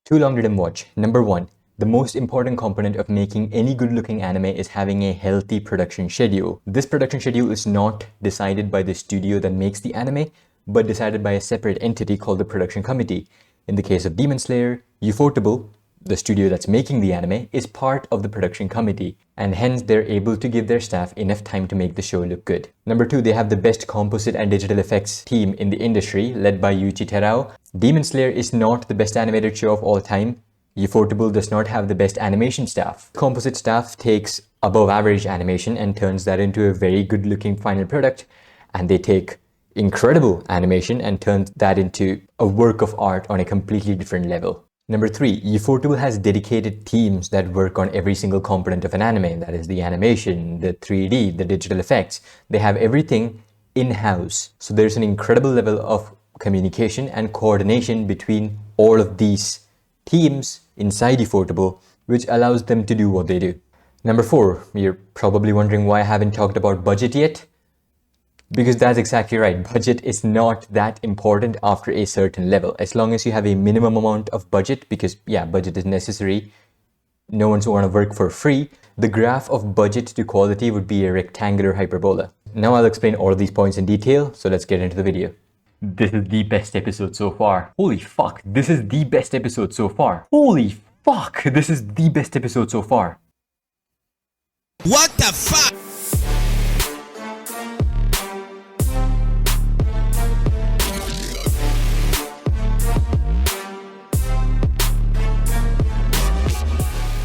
Too long didn't watch. Number 1. The most important component of making any good-looking anime is having a healthy production schedule. This production schedule is not decided by the studio that makes the anime, but decided by a separate entity called the production committee. In the case of Demon Slayer, Ufotable, the studio that's making the anime, is part of the production committee, and hence they're able to give their staff enough time to make the show look good. Number 2, they have the best composite and digital effects team in the industry, led by Yuichi Terao. Demon Slayer is not the best animated show of all time. Ufotable does not have the best animation staff. Composite staff takes above average animation and turns that into a very good looking final product, and they take incredible animation and turn that into a work of art on a completely different level. Number 3, Ufotable has dedicated teams that work on every single component of an anime. That is the animation, the 3D, the digital effects. They have everything in-house. So there's an incredible level of communication and coordination between all of these teams inside Ufotable, which allows them to do what they do. Number 4, you're probably wondering why I haven't talked about budget yet. Because that's exactly right. Budget is not that important after a certain level. As long as you have a minimum amount of budget, because yeah, budget is necessary. No one's want to work for free. The graph of budget to quality would be a rectangular hyperbola. Now I'll explain all of these points in detail, so let's get into the video. This is the best episode so far. Holy fuck, this is the best episode so far. Holy fuck, this is the best episode so far. What the fuck?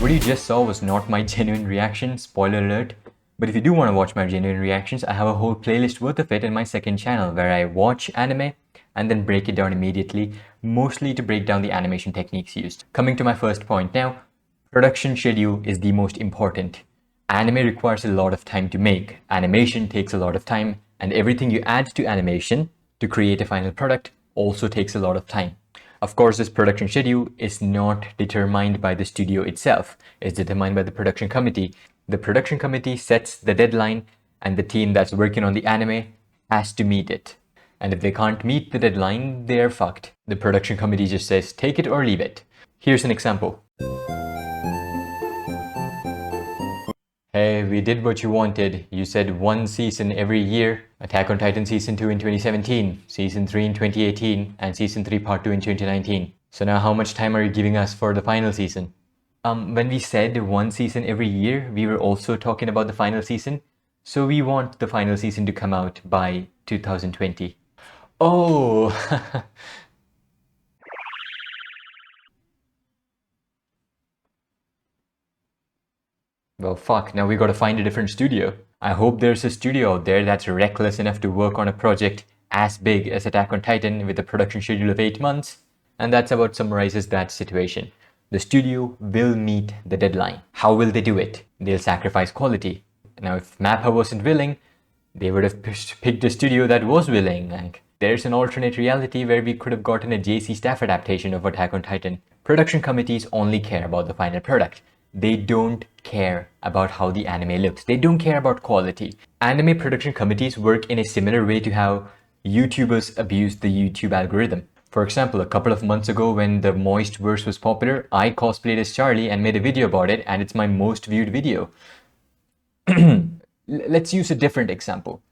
What you just saw was not my genuine reaction, spoiler alert. But if you do want to watch my genuine reactions, I have a whole playlist worth of it in my second channel where I watch anime and then break it down immediately, mostly to break down the animation techniques used. Coming to my first point now, production schedule is the most important. Anime requires a lot of time to make, animation takes a lot of time, and everything you add to animation to create a final product also takes a lot of time. Of course, this production schedule is not determined by the studio itself. It's determined by the production committee. The production committee sets the deadline, and the team that's working on the anime has to meet it. And if they can't meet the deadline, they're fucked. The production committee just says, take it or leave it. Here's an example. Hey, we did what you wanted. You said 1 season every year. Attack on Titan Season 2 in 2017, Season 3 in 2018, and Season 3 Part 2 in 2019. So now how much time are you giving us for the final season? When we said 1 season every year, we were also talking about the final season. So we want the final season to come out by 2020. Oh! Well, fuck, now we gotta find a different studio. I hope there's a studio out there that's reckless enough to work on a project as big as Attack on Titan with a production schedule of 8 months. And that's about summarizes that situation. The studio will meet the deadline. How will they do it? They'll sacrifice quality. Now, if MAPPA wasn't willing, they would have picked a studio that was willing. Like, there's an alternate reality where we could have gotten a JC Staff adaptation of Attack on Titan. Production committees only care about the final product. They don't care about how the anime looks. They don't care about quality. Anime production committees work in a similar way to how YouTubers abuse the YouTube algorithm. For example, a couple of months ago when the Moist verse was popular, I cosplayed as Charlie and made a video about it, and it's my most viewed video. Let's use a different example.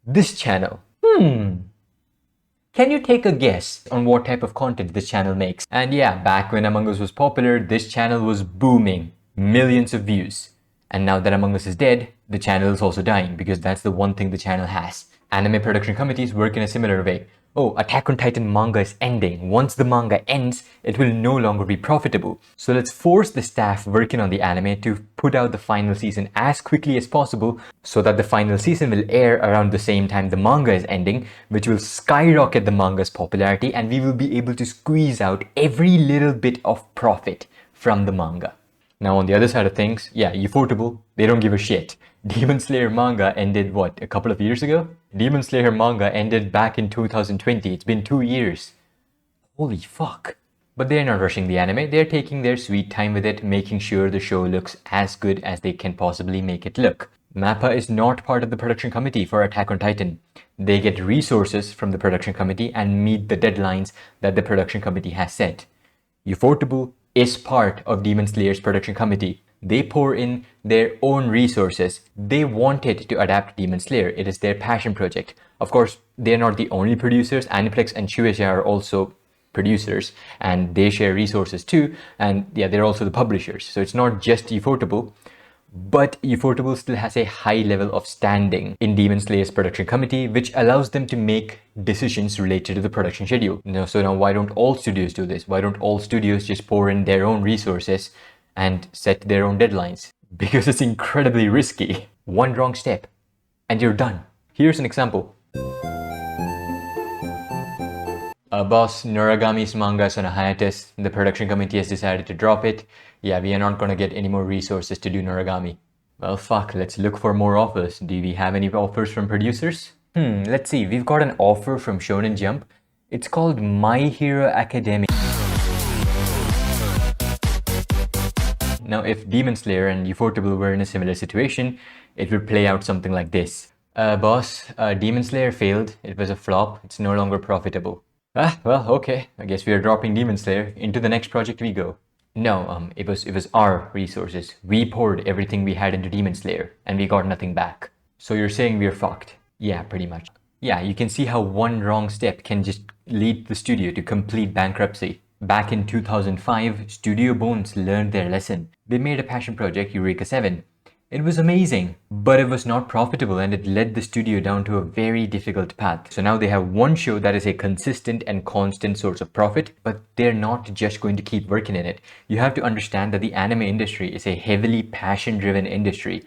This channel. Can you take a guess on what type of content this channel makes? And yeah, back when Among Us was popular, this channel was booming. Millions of views. And now that Among Us is dead, the channel is also dying because that's the one thing the channel has. Anime production committees work in a similar way. Oh, Attack on Titan manga is ending. Once the manga ends, it will no longer be profitable. So let's force the staff working on the anime to put out the final season as quickly as possible so that the final season will air around the same time the manga is ending, which will skyrocket the manga's popularity, and we will be able to squeeze out every little bit of profit from the manga. Now on the other side of things, yeah, Ufotable, they don't give a shit. Demon Slayer manga ended what, a couple of years ago? Demon Slayer manga ended back in 2020. It's been 2 years. Holy fuck. But they're not rushing the anime. They're taking their sweet time with it, making sure the show looks as good as they can possibly make it look. MAPPA is not part of the production committee for Attack on Titan. They get resources from the production committee and meet the deadlines that the production committee has set. Ufotable is part of Demon Slayer's production committee. They pour in their own resources. They wanted to adapt Demon Slayer. It is their passion project. Of course, they're not the only producers. Aniplex and Shueisha are also producers, and they share resources too. And yeah, they're also the publishers. So it's not just Ufotable. But Ufotable still has a high level of standing in Demon Slayer's production committee, which allows them to make decisions related to the production schedule. So now why don't all studios do this? Why don't all studios just pour in their own resources and set their own deadlines? Because it's incredibly risky. One wrong step and you're done. Here's an example. Boss, Noragami's manga is on a hiatus. The production committee has decided to drop it. Yeah, we are not gonna get any more resources to do Noragami. Well, fuck, let's look for more offers. Do we have any offers from producers? Let's see. We've got an offer from Shonen Jump. It's called My Hero Academia. Now, if Demon Slayer and Ufotable were in a similar situation, it would play out something like this. Boss, Demon Slayer failed. It was a flop. It's no longer profitable. Well, okay. I guess we are dropping Demon Slayer. Into the next project we go. No, it was our resources. We poured everything we had into Demon Slayer, and we got nothing back. So you're saying we're fucked? Yeah, pretty much. Yeah, you can see how one wrong step can just lead the studio to complete bankruptcy. Back in 2005, Studio Bones learned their lesson. They made a passion project, Eureka 7. It was amazing, but it was not profitable and it led the studio down to a very difficult path. So now they have one show that is a consistent and constant source of profit, but they're not just going to keep working in it. You have to understand that the anime industry is a heavily passion-driven industry.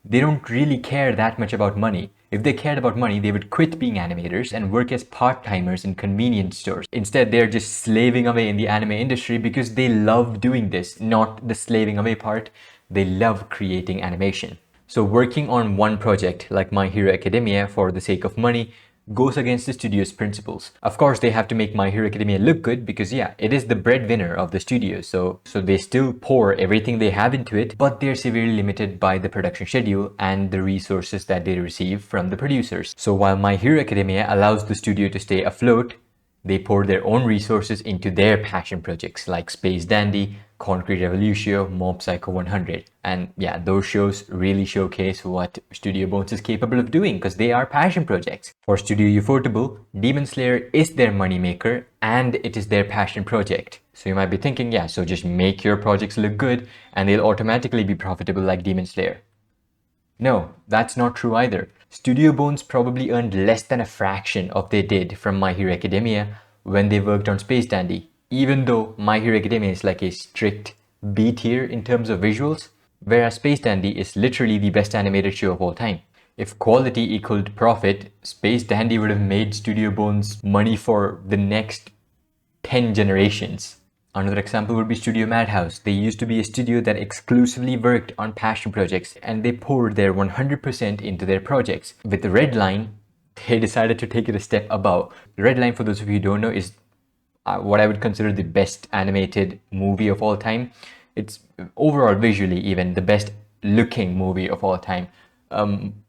They don't really care that much about money. If they cared about money, they would quit being animators and work as part-timers in convenience stores. Instead, they're just slaving away in the anime industry because they love doing this, not the slaving away part. They love creating animation. So working on one project like My Hero Academia for the sake of money goes against the studio's principles. Of course, they have to make My Hero Academia look good because yeah, it is the breadwinner of the studio. So they still pour everything they have into it, but they're severely limited by the production schedule and the resources that they receive from the producers. So while My Hero Academia allows the studio to stay afloat, they pour their own resources into their passion projects like Space Dandy, Concrete Revolution, Mob Psycho 100. And yeah, those shows really showcase what Studio Bones is capable of doing because they are passion projects. For Studio Ufotable, Demon Slayer is their moneymaker and it is their passion project. So you might be thinking, yeah, so just make your projects look good and they'll automatically be profitable like Demon Slayer. No, that's not true either. Studio Bones probably earned less than a fraction of they did from My Hero Academia when they worked on Space Dandy, even though My Hero Academia is like a strict B tier in terms of visuals, whereas Space Dandy is literally the best animated show of all time. If quality equaled profit, Space Dandy would have made Studio Bones money for the next 10 generations. Another example would be Studio Madhouse. They used to be a studio that exclusively worked on passion projects and they poured their 100% into their projects. With the Red Line, they decided to take it a step above. The Red Line, for those of you who don't know, is what I would consider the best animated movie of all time. It's overall visually even the best looking movie of all time.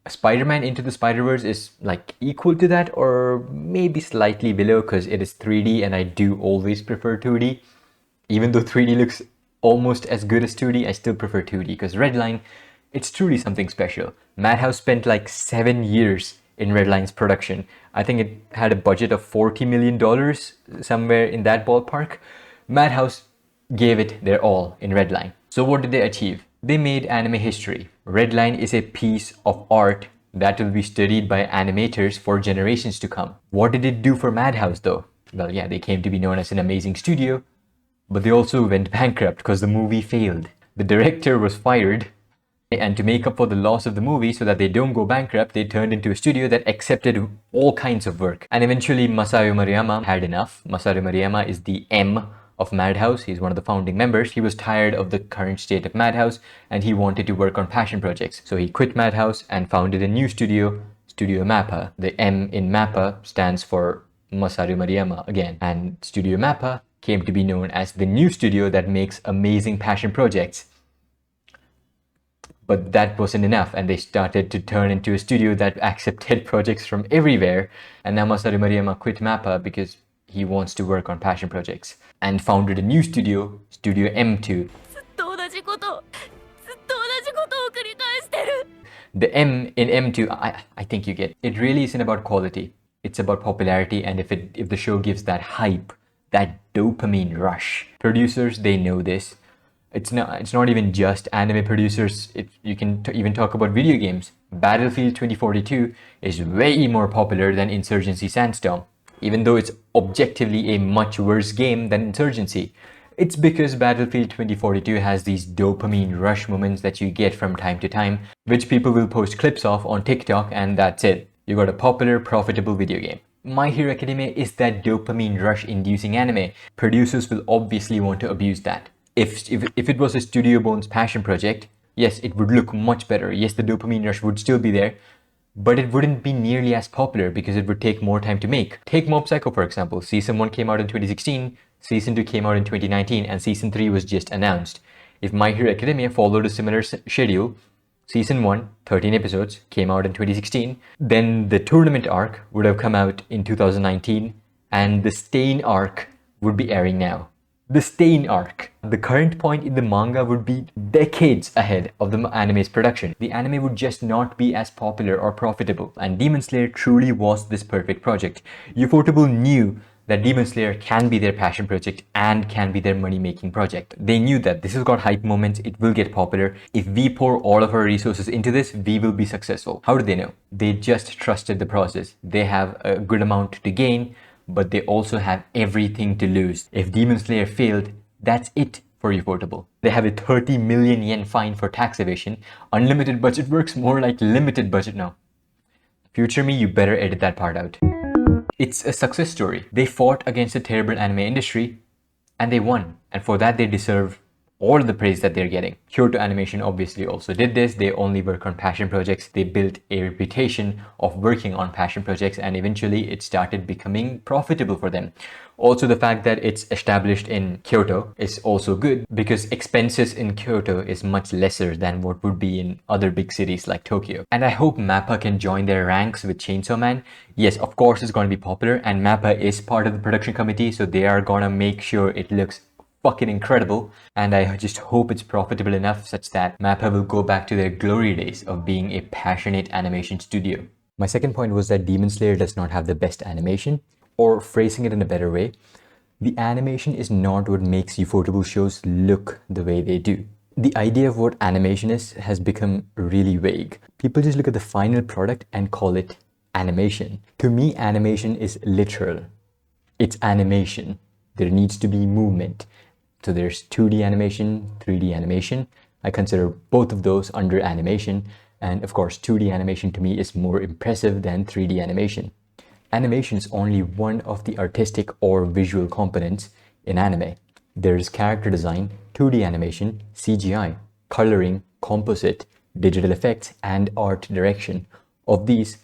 Spider-Man Into the Spider-Verse is like equal to that or maybe slightly below because it is 3D and I do always prefer 2D. Even though 3D looks almost as good as 2D, I still prefer 2D because Redline, it's truly something special. Madhouse spent like 7 years in Redline's production. I think it had a budget of $40 million, somewhere in that ballpark. Madhouse gave it their all in Redline. So what did they achieve? They made anime history. Redline is a piece of art that will be studied by animators for generations to come. What did it do for Madhouse though? Well, yeah, they came to be known as an amazing studio, but they also went bankrupt because the movie failed. The director was fired, and to make up for the loss of the movie so that they don't go bankrupt, they turned into a studio that accepted all kinds of work. And eventually Masayo Maruyama had enough. Masayo Maruyama is the M of Madhouse. He's one of the founding members. He was tired of the current state of Madhouse and he wanted to work on passion projects. So he quit Madhouse and founded a new studio, Studio Mappa. The M in Mappa stands for Masayo Maruyama again. And Studio Mappa came to be known as the new studio that makes amazing passion projects. But that wasn't enough and they started to turn into a studio that accepted projects from everywhere. And now Masayo Maruyama quit Mappa because he wants to work on passion projects and founded a new studio, Studio M2. The M in M2, I think you get. It really isn't about quality. It's about popularity, and if the show gives that hype, that dopamine rush. Producers, they know this. It's not even just anime producers. You can even talk about video games. Battlefield 2042 is way more popular than Insurgency Sandstorm, even though it's objectively a much worse game than Insurgency. It's because Battlefield 2042 has these dopamine rush moments that you get from time to time, which people will post clips of on TikTok, and that's it. You got a popular, profitable video game. My Hero Academia is that dopamine rush inducing anime. Producers will obviously want to abuse that. If it was a Studio Bones passion project, yes, it would look much better. Yes, the dopamine rush would still be there, but it wouldn't be nearly as popular because it would take more time to make. Take Mob Psycho, for example. Season 1 came out in 2016, Season 2 came out in 2019, and Season 3 was just announced. If My Hero Academia followed a similar schedule, Season 1, 13 episodes, came out in 2016, then the tournament arc would have come out in 2019, and the Stain arc would be airing now. The Stain arc. The current point in the manga would be decades ahead of the anime's production. The anime would just not be as popular or profitable, and Demon Slayer truly was this perfect project. Ufotable knew that Demon Slayer can be their passion project and can be their money-making project. They knew that this has got hype moments, it will get popular. If we pour all of our resources into this, we will be successful. How do they know? They just trusted the process. They have a good amount to gain, but they also have everything to lose. If Demon Slayer failed, that's it for Ufotable. They have a 30 million yen fine for tax evasion. Unlimited budget works more like limited budget now. Future me, you better edit that part out. It's a success story. They fought against the terrible anime industry and they won. And for that, they deserve all the praise that they're getting. Kyoto Animation obviously also did this. They only work on passion projects. They built a reputation of working on passion projects, and eventually it started becoming profitable for them. Also, the fact that it's established in Kyoto is also good because expenses in Kyoto is much lesser than what would be in other big cities like Tokyo. And I hope MAPPA can join their ranks with Chainsaw Man. Yes, of course it's going to be popular, and MAPPA is part of the production committee, so they are gonna make sure it looks fucking incredible, and I just hope it's profitable enough such that MAPPA will go back to their glory days of being a passionate animation studio. My second point was that Demon Slayer does not have the best animation, or phrasing it in a better way, the animation is not what makes Ufotable shows look the way they do. The idea of what animation is has become really vague. People just look at the final product and call it animation. To me, animation is literal. It's animation. There needs to be movement. So there's 2D animation, 3D animation. I consider both of those under animation. And of course, 2D animation to me is more impressive than 3D animation. Animation is only one of the artistic or visual components in anime. There's character design, 2D animation, CGI, coloring, composite, digital effects, and art direction. Of these,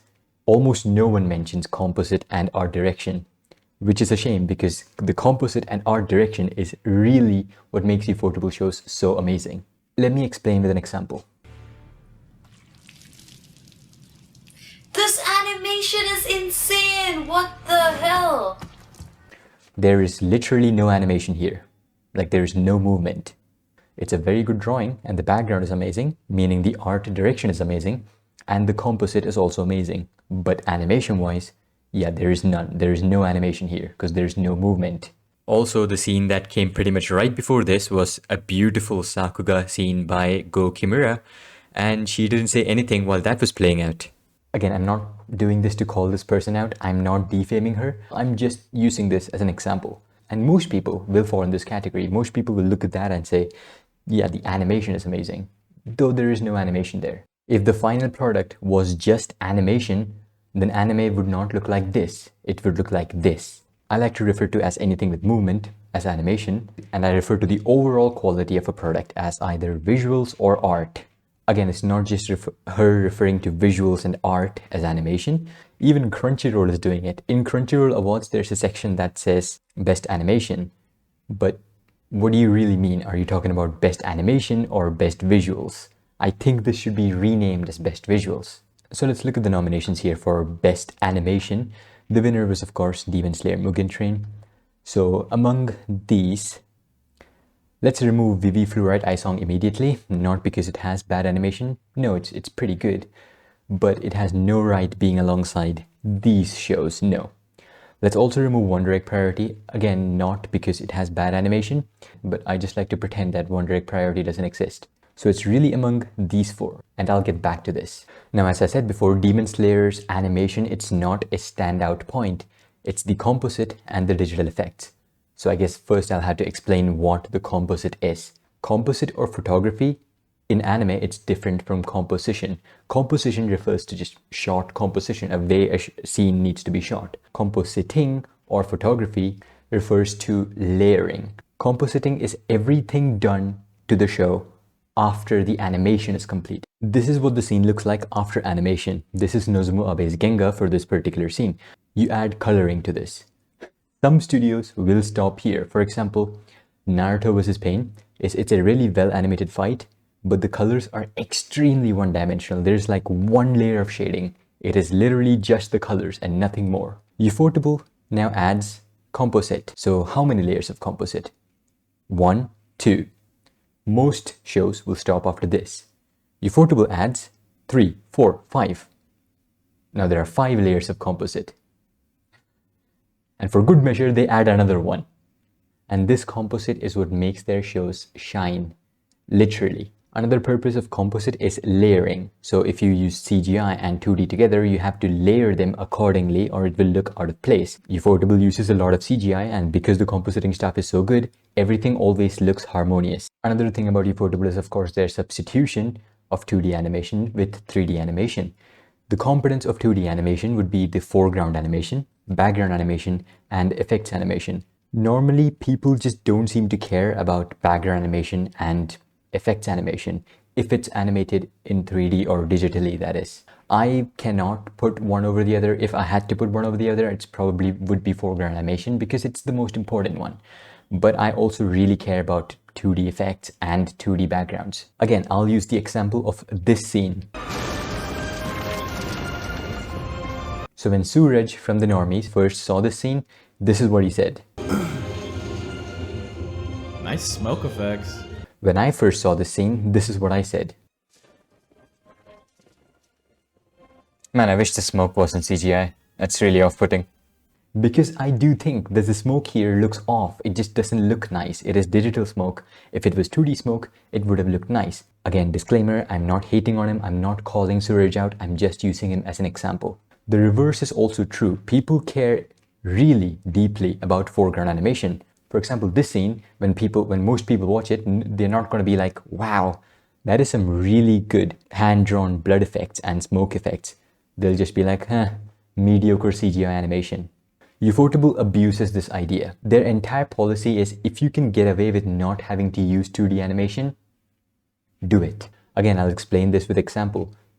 almost no one mentions composite and art direction, which is a shame because the composite and art direction is really what makes Ufotable shows so amazing. Let me explain with an example. This animation is insane! What the hell? There is literally no animation here. Like, there is no movement. It's a very good drawing and the background is amazing, meaning the art direction is amazing and the composite is also amazing. But animation-wise, yeah, there is none. There is no animation here because there's no movement. Also, the scene that came pretty much right before this was a beautiful Sakuga scene by Go Kimura, and she didn't say anything while that was playing out. Again, I'm not doing this to call this person out. I'm not defaming her. I'm just using this as an example. And most people will fall in this category. Most people will look at that and say, yeah, the animation is amazing, though there is no animation there. If the final product was just animation, then anime would not look like this. It would look like this. I like to refer to as anything with movement as animation, and I refer to the overall quality of a product as either visuals or art. Again, it's not just her referring to visuals and art as animation. Even Crunchyroll is doing it. In Crunchyroll Awards, there's a section that says Best Animation. But what do you really mean? Are you talking about Best Animation or Best Visuals? I think this should be renamed as Best Visuals. So let's look at the nominations here for Best Animation. The winner was, of course, Demon Slayer Mugen Train. So among these, let's remove Vivi Fluorite Isong immediately, not because it has bad animation. No, it's pretty good, but it has no right being alongside these shows, no. Let's also remove Wonder Egg Priority, again, not because it has bad animation, but I just like to pretend that Wonder Egg Priority doesn't exist. So it's really among these four, and I'll get back to this. Now, as I said before, Demon Slayer's animation, it's not a standout point. It's the composite and the digital effects. So I guess first I'll have to explain what the composite is. Composite or photography, in anime, it's different from composition. Composition refers to just shot composition, a way a scene needs to be shot. Compositing or photography refers to layering. Compositing is everything done to the show after the animation is complete. This is what the scene looks like after animation. This is Nozomu Abe's Genga for this particular scene. You add coloring to this. Some studios will stop here. For example, Naruto vs. Pain, it's a really well animated fight, but the colors are extremely one-dimensional. There's like one layer of shading. It is literally just the colors and nothing more. Ufotable now adds composite. So how many layers of composite? 1, 2. Most shows will stop after this. Ufotable adds 3, 4, 5. Now there are 5 layers of composite. And for good measure, they add another one. And this composite is what makes their shows shine, literally. Another purpose of composite is layering. So if you use CGI and 2D together, you have to layer them accordingly or it will look out of place. Ufotable uses a lot of CGI, and because the compositing stuff is so good, everything always looks harmonious. Another thing about Ufotable is, of course, their substitution of 2D animation with 3D animation. The components of 2D animation would be the foreground animation, background animation, and effects animation. Normally, people just don't seem to care about background animation and effects animation if it's animated in 3D or digitally, that is. I cannot put one over the other. If I had to put one over the other, it's probably would be foreground animation because it's the most important one. But I also really care about 2D effects and 2D backgrounds. Again, I'll use the example of this scene. So when Suraj from the Normies first saw this scene, this is what he said. Nice smoke effects. When I first saw this scene, this is what I said. Man, I wish the smoke wasn't CGI. That's really off-putting. Because I do think that the smoke here looks off. It just doesn't look nice. It is digital smoke. If it was 2D smoke, it would have looked nice. Again, disclaimer, I'm not hating on him. I'm not calling Suraj out. I'm just using him as an example. The reverse is also true. People care really deeply about foreground animation. For example, this scene, when most people watch it, they're not going to be like, wow, that is some really good hand-drawn blood effects and smoke effects. They'll just be like, mediocre CGI animation. Ufotable abuses this idea. Their entire policy is if you can get away with not having to use 2D animation, do it. Again, I'll explain this with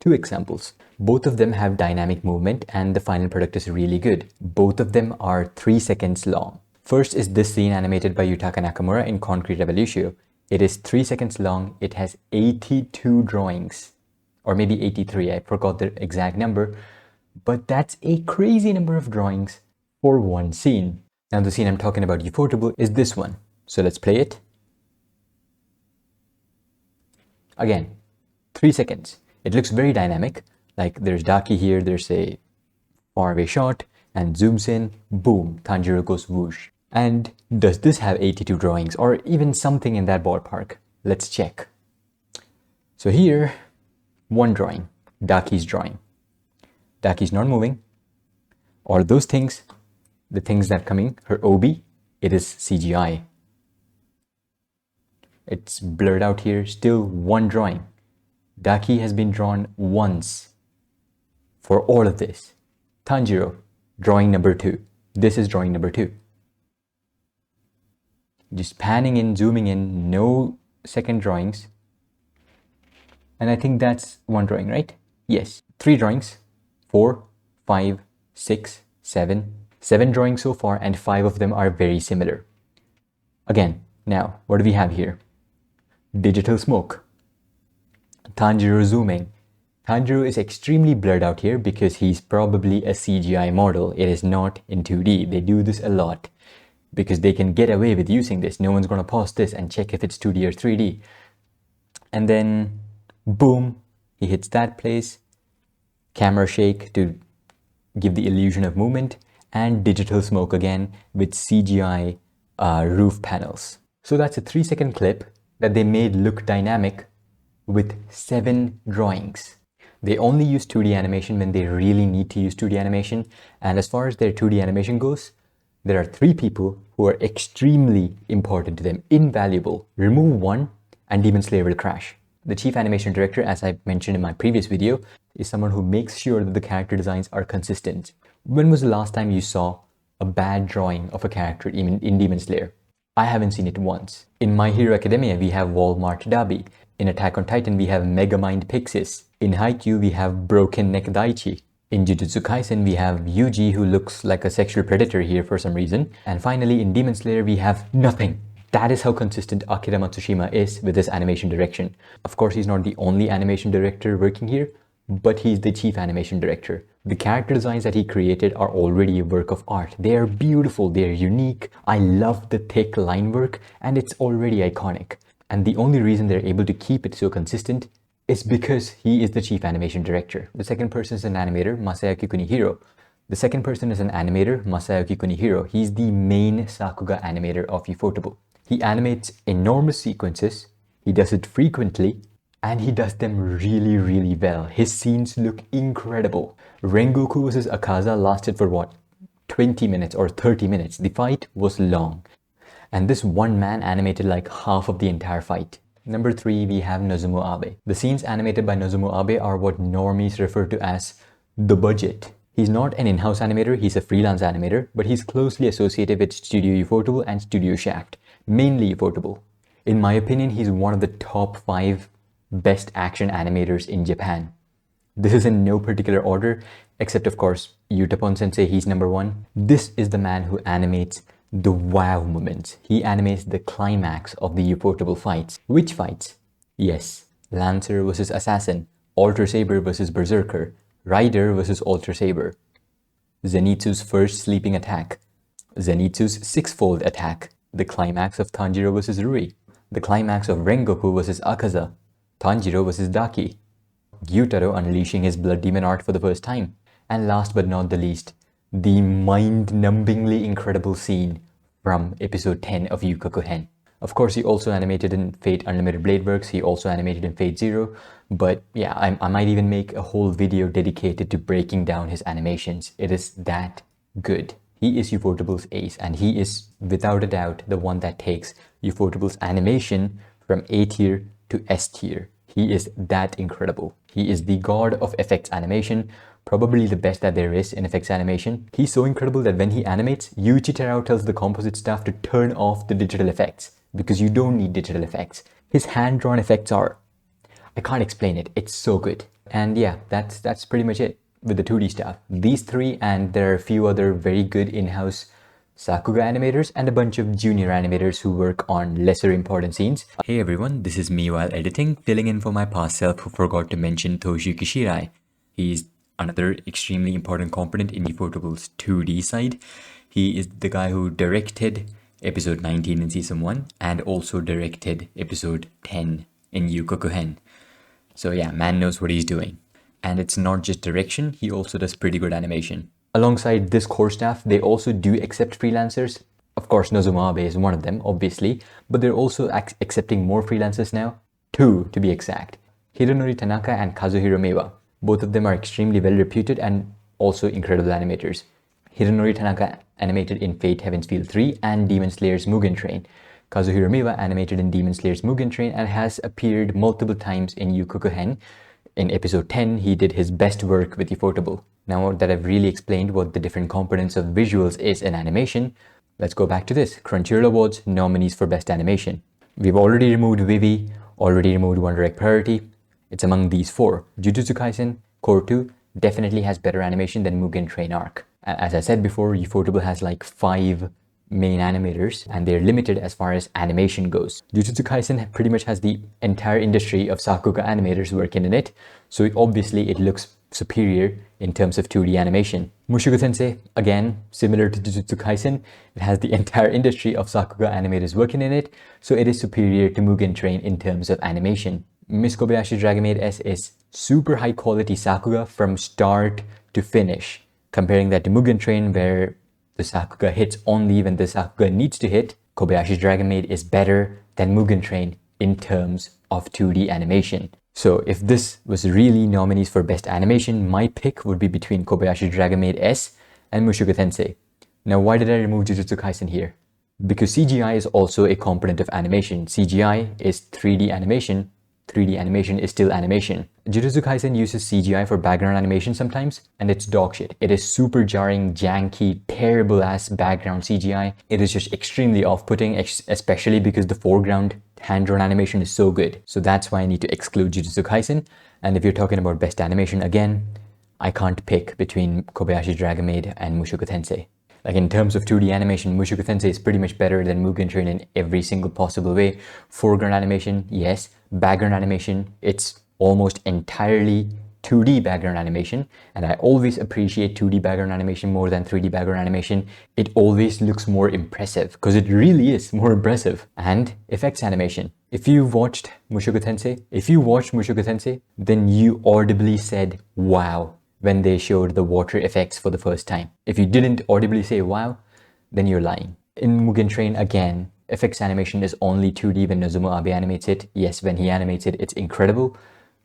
two examples. Both of them have dynamic movement and the final product is really good. Both of them are 3 seconds long. First is this scene animated by Yutaka Nakamura in Concrete Revolution. It is 3 seconds long. It has 82 drawings, or maybe 83. I forgot the exact number, but that's a crazy number of drawings for one scene. Now the scene I'm talking about, Ufotable, is this one. So let's play it. Again, 3 seconds. It looks very dynamic. Like there's Daki here, there's a faraway shot, and zooms in, boom, Tanjiro goes whoosh. And does this have 82 drawings or even something in that ballpark? Let's check. So here, one drawing, Daki's drawing. Daki's not moving. All those things, the things that are coming, her obi, it is CGI. It's blurred out here, still one drawing. Daki has been drawn once for all of this. Tanjiro, drawing number 2. This is drawing number 2. Just panning in, zooming in, no second drawings. And I think that's one drawing, right? Yes. 3 drawings. 4, 5, 6, 7. 7 drawings so far, and 5 of them are very similar. Again, now, what do we have here? Digital smoke. Tanjiro zooming. Tanjiro is extremely blurred out here because he's probably a CGI model. It is not in 2D. They do this a lot because they can get away with using this. No one's going to pause this and check if it's 2D or 3D. And then, boom, he hits that place. Camera shake to give the illusion of movement, and digital smoke again with CGI roof panels. So that's a 3-second clip that they made look dynamic with 7 drawings. They only use 2D animation when they really need to use 2D animation. And as far as their 2D animation goes, there are 3 people who are extremely important to them, invaluable. Remove one and Demon Slayer will crash. The chief animation director, as I mentioned in my previous video, is someone who makes sure that the character designs are consistent. When was the last time you saw a bad drawing of a character in Demon Slayer? I haven't seen it once. In My Hero Academia, we have Walmart Dabi. In Attack on Titan, we have Megamind Pixis. In Haikyuu, we have Broken Neck Daichi. In Jujutsu Kaisen, we have Yuji, who looks like a sexual predator here for some reason. And finally, in Demon Slayer, we have nothing. That is how consistent Akira Matsushima is with his animation direction. Of course, he's not the only animation director working here, but he's the chief animation director. The character designs that he created are already a work of art. They are beautiful, they are unique. I love the thick line work, and it's already iconic. And the only reason they're able to keep it so consistent is because he is the chief animation director. The second person is an animator, Masayuki Kunihiro. The second person is an animator, Masayuki Kunihiro. He's the main Sakuga animator of Ufotable. He animates enormous sequences, he does it frequently, and he does them really, really well. His scenes look incredible. Rengoku vs Akaza lasted for what? 20 minutes or 30 minutes. The fight was long. And this one man animated like half of the entire fight. Number 3, we have Nozomu Abe. The scenes animated by Nozomu Abe are what normies refer to as the budget. He's not an in-house animator, he's a freelance animator, but he's closely associated with Studio Ufotable and Studio Shaft, mainly Ufotable. In my opinion, he's one of the top 5 best action animators in Japan. This is in no particular order, except of course, Yutapon Sensei, he's number 1. This is the man who animates the wow moments. He animates the climax of the Ufotable fights. Which fights? Yes, Lancer versus Assassin, Alter Saber versus Berserker, Rider versus Alter Saber, Zenitsu's first sleeping attack, Zenitsu's 6-fold attack, the climax of Tanjiro versus Rui, the climax of Rengoku versus Akaza, Tanjiro versus Daki, Gyutaro unleashing his blood demon art for the first time, and last but not the least, the mind-numbingly incredible scene from episode 10 of Yukaku Hen. Of course, he also animated in Fate Unlimited Blade Works, he also animated in Fate Zero, but yeah, I might even make a whole video dedicated to breaking down his animations. It is that good. He is Ufotable's ace, and he is, without a doubt, the one that takes Ufotable's animation from A tier to S tier. He is that incredible. He is the god of effects animation, probably the best that there is in effects animation. He's so incredible that when he animates, Yuichi Terao tells the composite staff to turn off the digital effects because you don't need digital effects. His hand-drawn effects are, I can't explain it, it's so good. And yeah, that's pretty much it with the 2D stuff. These 3, and there are a few other very good in-house Sakuga animators and a bunch of junior animators who work on lesser important scenes. Hey everyone, this is me while editing, filling in for my past self who forgot to mention Toshiyuki Shirai. He's another extremely important component in Ufotable's 2D side. He is the guy who directed episode 19 in season 1 and also directed episode 10 in Yukaku Hen. So yeah, man knows what he's doing. And it's not just direction, he also does pretty good animation. Alongside this core staff, they also do accept freelancers. Of course, Nozomu Abe is one of them, obviously, but they're also accepting more freelancers now. 2, to be exact. Hironori Tanaka and Kazuhiro Meiwa. Both of them are extremely well reputed and also incredible animators. Hironori Tanaka animated in Fate Heaven's Feel 3 and Demon Slayer's Mugen Train. Kazuhiro Meiwa animated in Demon Slayer's Mugen Train and has appeared multiple times in Yukaku Hen. In episode 10, he did his best work with Ufotable. Now that I've really explained what the different components of visuals is in animation, let's go back to this. Crunchyroll Awards nominees for Best Animation. We've already removed Vivi, already removed One Direct Priority. It's among these 4. Jujutsu Kaisen, Core 2, definitely has better animation than Mugen Train Arc. As I said before, Ufotable has like 5 main animators, and they're limited as far as animation goes. Jujutsu Kaisen pretty much has the entire industry of Sakuga animators working in it, so obviously it looks superior in terms of 2D animation. Mushoku Tensei, again, similar to Jujutsu Kaisen, it has the entire industry of Sakuga animators working in it, so it is superior to Mugen Train in terms of animation. Miss Kobayashi Dragon Maid S is super high quality Sakuga from start to finish. Comparing that to Mugen Train, where the Sakuga hits only when the Sakuga needs to hit, Kobayashi's Dragon Maid is better than Mugen Train in terms of 2D animation. So if this was really nominees for best animation, my pick would be between Kobayashi Dragon Maid S and Mushoku Tensei. Now why did I remove Jujutsu Kaisen here? Because CGI is also a component of animation. CGI is 3D animation. 3D animation is still animation. Jujutsu Kaisen uses CGI for background animation sometimes, and it's dog shit. It is super jarring, janky, terrible ass background CGI. It is just extremely off-putting, especially because the foreground hand-drawn animation is so good. So that's why I need to exclude Jujutsu Kaisen. And if you're talking about best animation, again, I can't pick between Kobayashi Dragon Maid and Mushoku Tensei. Like in terms of 2D animation, Mushoku Tensei is pretty much better than Mugen Train in every single possible way. Foreground animation, yes. Background animation, it's almost entirely 2D background animation. And I always appreciate 2D background animation more than 3D background animation. It always looks more impressive because it really is more impressive. And effects animation. If you watched Mushoku Tensei, then you audibly said, wow, when they showed the water effects for the first time. If you didn't audibly say wow, then you're lying. In Mugen Train, again, effects animation is only 2D when Nozomu Abe animates it. Yes, when he animates it, it's incredible.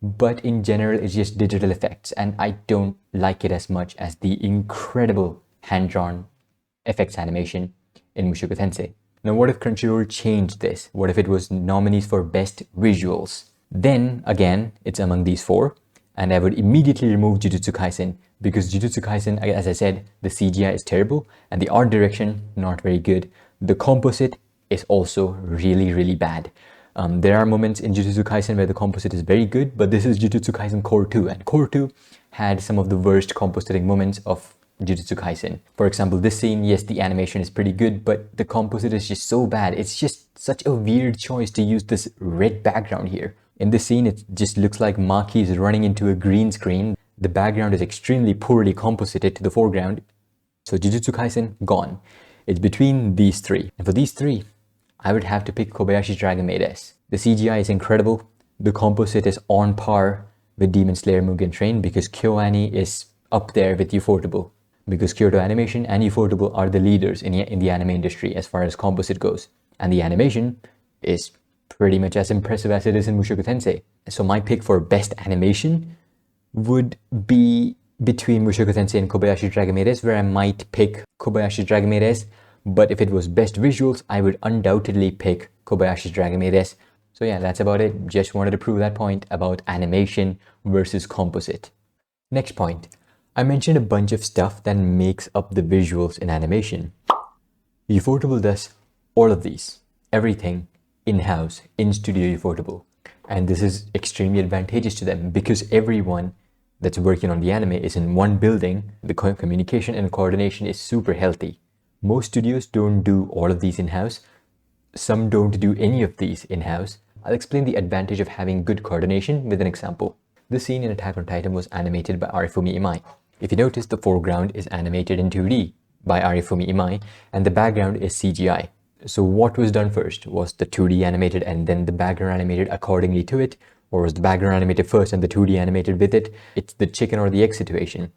But in general, it's just digital effects, and I don't like it as much as the incredible hand-drawn effects animation in Mushoku Tensei. Now, what if Crunchyroll changed this? What if it was nominees for best visuals? Then, again, it's among these four. And I would immediately remove Jujutsu Kaisen because Jujutsu Kaisen, as I said, the CGI is terrible and the art direction, not very good. The composite is also really, really bad. There are moments in Jujutsu Kaisen where the composite is very good, but this is Jujutsu Kaisen Core 2, and Core 2 had some of the worst compositing moments of Jujutsu Kaisen. For example, this scene, yes, the animation is pretty good, but the composite is just so bad. It's just such a weird choice to use this red background here. In this scene, it just looks like Maki is running into a green screen. The background is extremely poorly composited to the foreground. So Jujutsu Kaisen, gone. It's between these three. And for these three, I would have to pick Kobayashi's Dragon Maid S. The CGI is incredible. The composite is on par with Demon Slayer Mugen Train because KyoAni is up there with Ufotable. Because Kyoto Animation and Ufotable are the leaders in the anime industry as far as composite goes. And the animation is pretty much as impressive as it is in Mushoku Tensei. So my pick for best animation would be between Mushoku Tensei and Kobayashi Dragon Maid S, where I might pick Kobayashi Dragon Maid S, but if it was best visuals, I would undoubtedly pick Kobayashi Dragon Maid S. So yeah, that's about it. Just wanted to prove that point about animation versus composite. Next point. I mentioned a bunch of stuff that makes up the visuals in animation. Ufotable does all of these. Everything in-house, in Studio Ufotable. And this is extremely advantageous to them because everyone that's working on the anime is in one building. The communication and coordination is super healthy. Most studios don't do all of these in-house. Some don't do any of these in-house. I'll explain the advantage of having good coordination with an example. This scene in Attack on Titan was animated by Arifumi Imai. If you notice, the foreground is animated in 2D by Arifumi Imai and the background is CGI. So what was done first? Was the 2D animated and then the background animated accordingly to it? Or was the background animated first and the 2D animated with it? It's the chicken or the egg situation.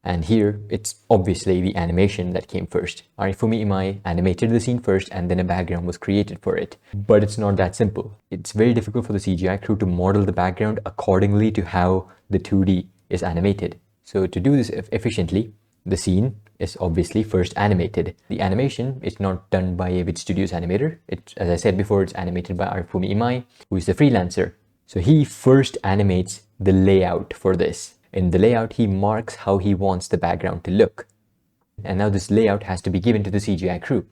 And here, it's obviously the animation that came first. Arifumi Imai animated the scene first and then a background was created for it. But it's not that simple. It's very difficult for the CGI crew to model the background accordingly to how the 2D is animated. So to do this efficiently, the scene is obviously first animated. The animation is not done by a Wit Studios animator. As I said before, it's animated by Arifumi Imai, who is the freelancer. So he first animates the layout for this. In the layout, he marks how he wants the background to look. And now this layout has to be given to the CGI crew.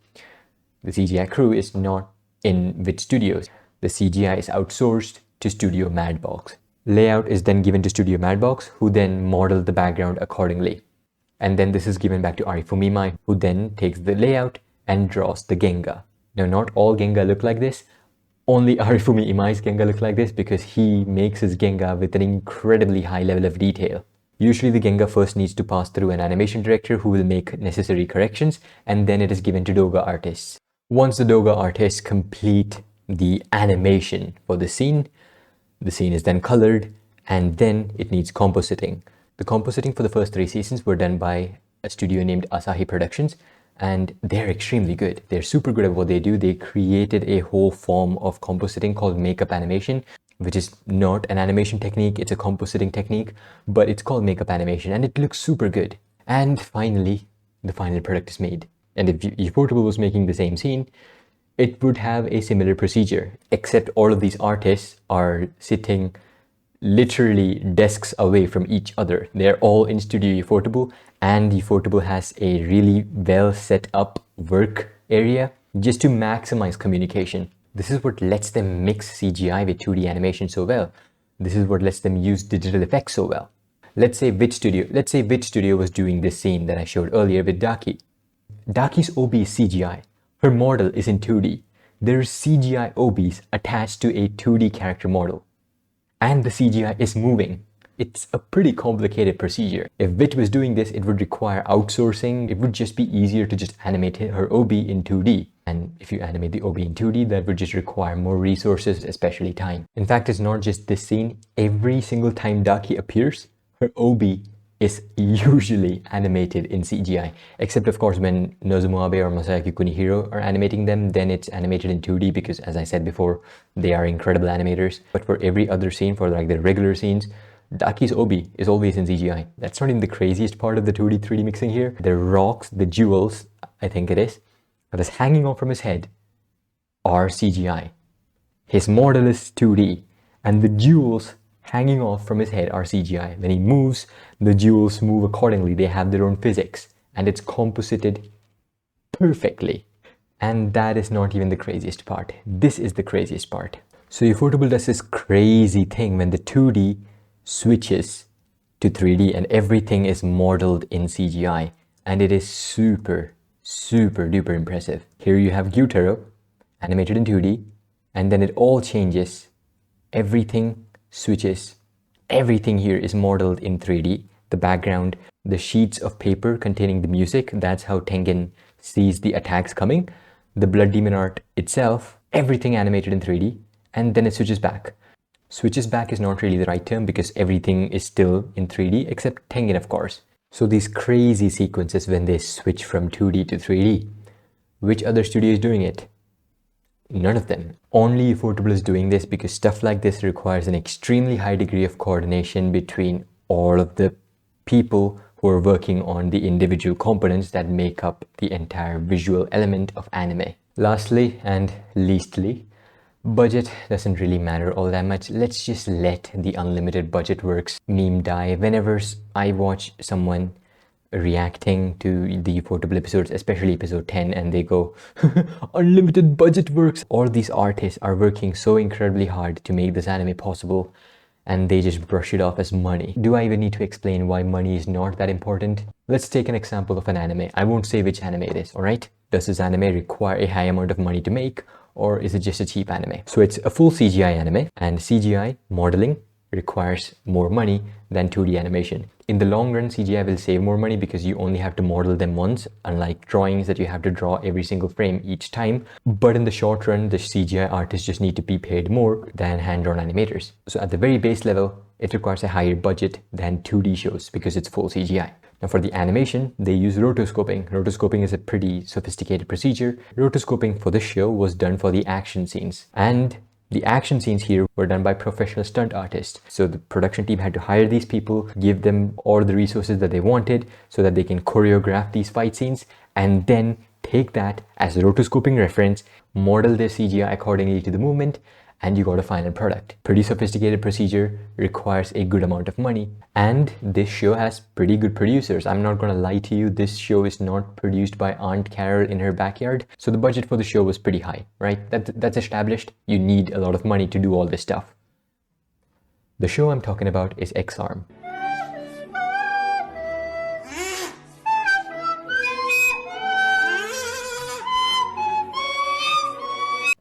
The CGI crew is not in Wit Studios. The CGI is outsourced to Studio Madbox. Layout is then given to Studio Madbox, who then model the background accordingly. And then this is given back to Arifumi Imai, who then takes the layout and draws the Genga. Now, not all Genga look like this. Only Arifumi Imai's Genga look like this because he makes his Genga with an incredibly high level of detail. Usually the Genga first needs to pass through an animation director who will make necessary corrections, and then it is given to Doga artists. Once the Doga artists complete the animation for the scene is then colored, and then it needs compositing. The compositing for the first 3 seasons were done by a studio named Asahi Productions, and they're extremely good. They're super good at what they do. They created a whole form of compositing called makeup animation, which is not an animation technique, it's a compositing technique, but it's called makeup animation, and it looks super good. And finally, the final product is made. And if Ufotable was making the same scene, it would have a similar procedure, except all of these artists are sitting literally desks away from each other. They're all in Studio Ufotable, and Ufotable has a really well set up work area just to maximize communication. This is what lets them mix CGI with 2D animation so well. This is what lets them use digital effects so well. Let's say which studio was doing this scene that I showed earlier with Daki. Daki's OB is CGI. Her model is in 2D. There's CGI OBs attached to a 2D character model. And the CGI is moving. It's a pretty complicated procedure. If VIT was doing this, it would require outsourcing. It would just be easier to just animate her OB in 2D. And if you animate the OB in 2D, that would just require more resources, especially time. In fact, it's not just this scene. Every single time Daki appears, her OB is usually animated in CGI. Except of course when Nozomu Abe or Masayaki Kunihiro are animating them, then it's animated in 2D because, as I said before, they are incredible animators. But for every other scene, for like the regular scenes, Daki's OB is always in CGI. That's not even the craziest part of the 2D 3D mixing here. The rocks, the jewels, I think it is, that is hanging off from his head are CGI. His model is 2D, and the jewels hanging off from his head are CGI. When he moves, the jewels move accordingly. They have their own physics, and it's composited perfectly. And that is not even the craziest part. This is the craziest part. So Ufotable does this crazy thing when the 2D switches to 3D and everything is modeled in CGI, and it is super duper impressive. Here you have Gyutaro animated in 2D, and then it all changes. Everything switches. Everything here is modeled in 3D. The background, the sheets of paper containing the music, that's how Tengen sees the attacks coming. The Blood Demon art itself, everything animated in 3D, and then it switches back. Switches back is not really the right term because everything is still in 3D except Tengen, of course. So these crazy sequences when they switch from 2D to 3D, which other studio is doing it? None of them. Only Ufotable is doing this because stuff like this requires an extremely high degree of coordination between all of the people who are working on the individual components that make up the entire visual element of anime. Lastly and leastly, budget doesn't really matter all that much. Let's just let the unlimited budget works meme die. Whenever I watch someone reacting to the Ufotable episodes, especially episode 10, and they go, unlimited budget works. All these artists are working so incredibly hard to make this anime possible, and they just brush it off as money. Do I even need to explain why money is not that important? Let's take an example of an anime. I won't say which anime it is, alright? Does this anime require a high amount of money to make, or is it just a cheap anime? So it's a full CGI anime, and CGI modeling requires more money than 2D animation. In the long run, CGI will save more money because you only have to model them once, unlike drawings that you have to draw every single frame each time. But in the short run, the CGI artists just need to be paid more than hand-drawn animators. So at the very base level, it requires a higher budget than 2D shows because it's full CGI. Now for the animation, they use rotoscoping. Rotoscoping is a pretty sophisticated procedure. Rotoscoping for this show was done for the action scenes, and the action scenes here were done by professional stunt artists. So the production team had to hire these people, give them all the resources that they wanted so that they can choreograph these fight scenes, and then take that as a rotoscoping reference, model their CGI accordingly to the movement, and you got a final product. Pretty sophisticated procedure, requires a good amount of money, and this show has pretty good producers. I'm not gonna lie to you, this show is not produced by Aunt Carol in her backyard, so the budget for the show was pretty high, right? That's established. You need a lot of money to do all this stuff. The show I'm talking about is X-Arm.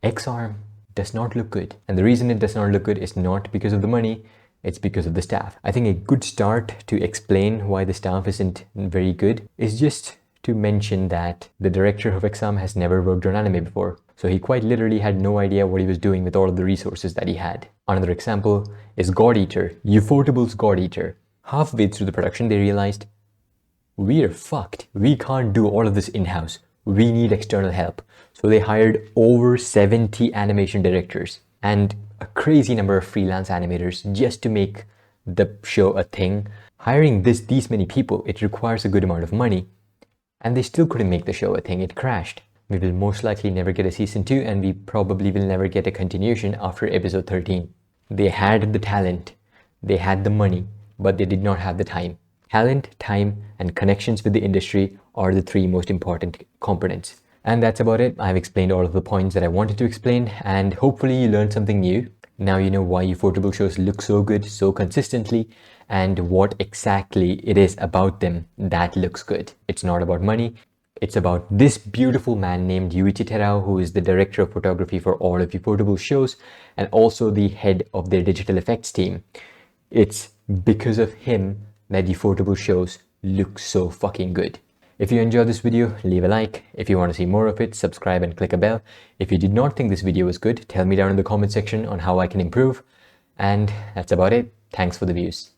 XR does not look good. And the reason it does not look good is not because of the money, it's because of the staff. I think a good start to explain why the staff isn't very good is just to mention that the director of XM has never worked on anime before. So he quite literally had no idea what he was doing with all of the resources that he had. Another example is God Eater, Ufotable's God Eater. Halfway through the production, they realized, we're fucked. We can't do all of this in-house. We need external help. So they hired over 70 animation directors and a crazy number of freelance animators just to make the show a thing. Hiring these many people, it requires a good amount of money, and they still couldn't make the show a thing. It crashed. We will most likely never get a season 2, and we probably will never get a continuation after episode 13. They had the talent, they had the money, but they did not have the time. Talent, time, and connections with the industry are the 3 most important components. And that's about it. I've explained all of the points that I wanted to explain, and hopefully you learned something new. Now you know why Ufotable shows look so good so consistently, and what exactly it is about them that looks good. It's not about money. It's about this beautiful man named Yuichi Terao, who is the director of photography for all of Ufotable shows and also the head of their digital effects team. It's because of him that Ufotable shows look so fucking good. If you enjoyed this video, leave a like. If you want to see more of it, subscribe and click a bell. If you did not think this video was good, tell me down in the comment section on how I can improve. And that's about it. Thanks for the views.